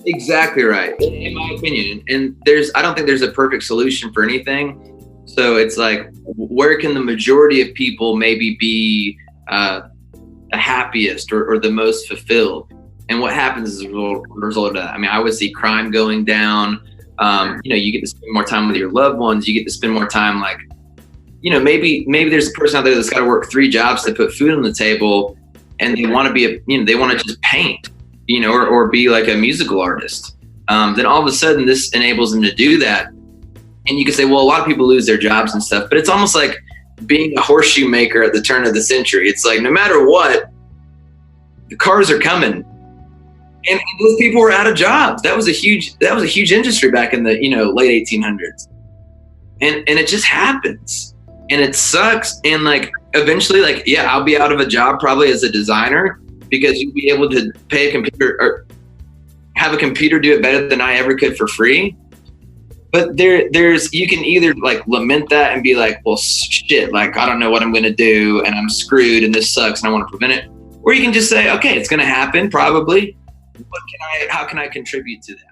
Exactly right, in my opinion. And I don't think there's a perfect solution for anything. So it's like, where can the majority of people maybe be the happiest or the most fulfilled? And what happens as a result of that? I mean, I would see crime going down. You get to spend more time with your loved ones. You get to spend more time, like, maybe there's a person out there that's got to work 3 jobs to put food on the table, and they want to they want to just paint, or be like a musical artist. Then all of a sudden this enables them to do that. And you can say, well, a lot of people lose their jobs and stuff, but it's almost like being a horseshoe maker at the turn of the century. It's like, no matter what, the cars are coming. And those people were out of jobs. That was a huge industry back in the, late 1800s. And it just happens. And it sucks. And like, eventually, like, yeah, I'll be out of a job probably as a designer, because you'll be able to pay a computer or have a computer do it better than I ever could for free. But you can either like lament that and be like, well, shit, like, I don't know what I'm going to do and I'm screwed and this sucks and I want to prevent it. Or you can just say, okay, it's going to happen probably. How can I contribute to that?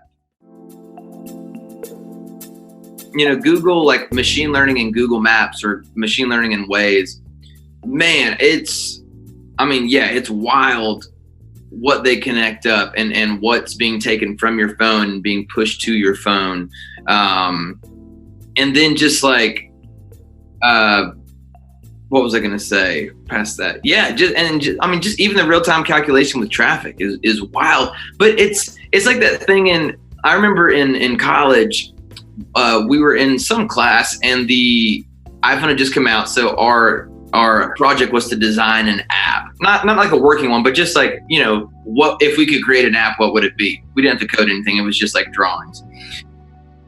Google, like machine learning in Google Maps or machine learning in Waze, man, it's wild what they connect up and what's being taken from your phone and being pushed to your phone. And then just like, what was I going to say past that? Yeah. Just even the real-time calculation with traffic is wild, but it's like that thing I remember in college, we were in some class and the iPhone had just come out. So our project was to design an app, not like a working one, but just like, what if we could create an app, what would it be? We didn't have to code anything. It was just like drawings.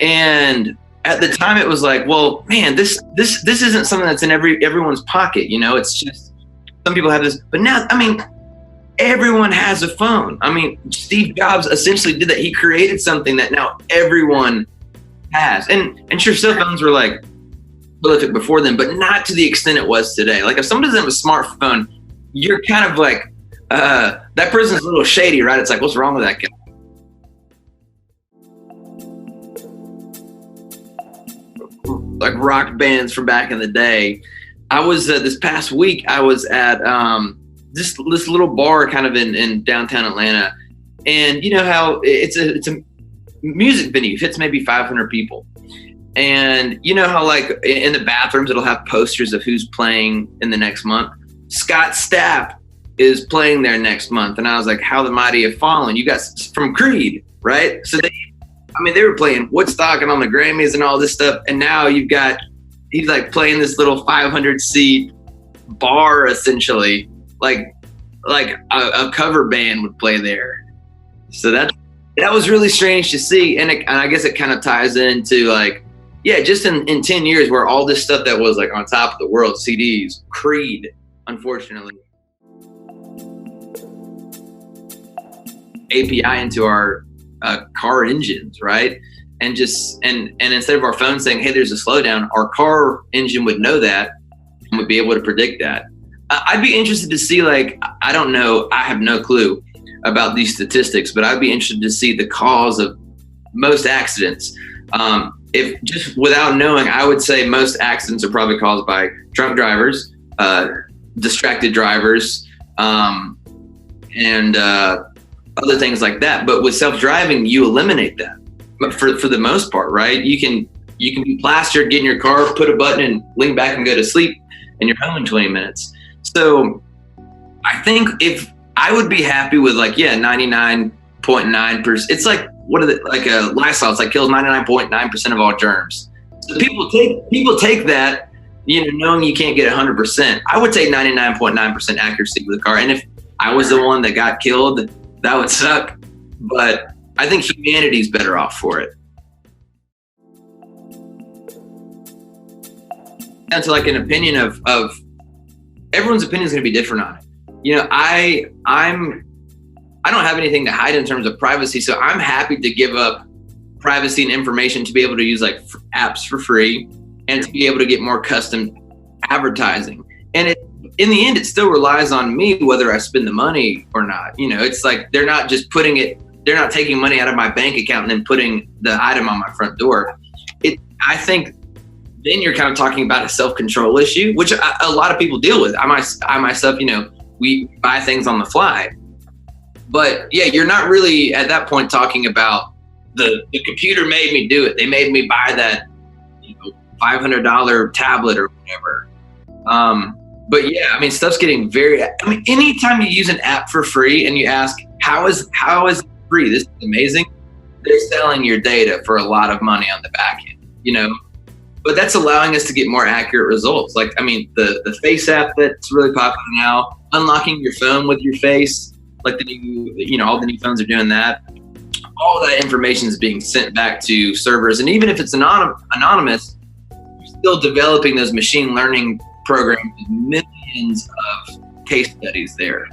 And at the time it was like, well, man, this isn't something that's in everyone's pocket. It's just, some people have this, but now, everyone has a phone. Steve Jobs essentially did that. He created something that now everyone has. And sure, cell phones were like prolific before then, but not to the extent it was today. Like if someone doesn't have a smartphone, you're kind of like, that person's a little shady, right? It's like, what's wrong with that guy? Like rock bands from back in the day. I was this past week, I was at this little bar kind of in downtown Atlanta. And you know how it's a music venue, fits maybe 500 people. And you know how like in the bathrooms, it'll have posters of who's playing in the next month. Scott Stapp is playing there next month. And I was like, how the mighty have fallen. You guys from Creed, right? So they were playing Woodstock and on the Grammys and all this stuff. And now he's like playing this little 500 seat bar, essentially, like a cover band would play there. So that was really strange to see. And I guess it kind of ties into like, yeah, just in 10 years where all this stuff that was like on top of the world, CDs, Creed, unfortunately, API into our car engines, right? And instead of our phone saying, hey, there's a slowdown, our car engine would know that and would be able to predict that. I'd be interested to see, like, I don't know, I have no clue about these statistics, but I'd be interested to see the cause of most accidents. If just without knowing, I would say most accidents are probably caused by drunk drivers, distracted drivers, and other things like that. But with self-driving, you eliminate that. But for the most part, right? You can be plastered, get in your car, put a button and lean back and go to sleep, and you're home in 20 minutes. So I think if I would be happy with 99.9%. It's like, Lysol, it's like kills 99.9% of all germs. So people take that, knowing you can't get 100%. I would take 99.9% accuracy with a car. And if I was the one that got killed, that would suck. But I think humanity's better off for it. That's like an opinion of everyone's opinion is going to be different on it. I don't have anything to hide in terms of privacy, so I'm happy to give up privacy and information to be able to use like apps for free and to be able to get more custom advertising. And in the end, it still relies on me whether I spend the money or not. It's like they're not just putting it they're not taking money out of my bank account and then putting the item on my front door. I think then you're kind of talking about a self-control issue, which a lot of people deal with. I myself, we buy things on the fly. But yeah, you're not really at that point talking about the computer made me do it. They made me buy that $500 tablet or whatever. But yeah, I mean, stuff's getting anytime you use an app for free and you ask, how is it free? This is amazing. They're selling your data for a lot of money on the back end, but that's allowing us to get more accurate results. Like, I mean, the face app that's really popular now, unlocking your phone with your face, like the new, all the new phones are doing that. All that information is being sent back to servers. And even if it's anonymous, you're still developing those machine learning programs with millions of case studies there.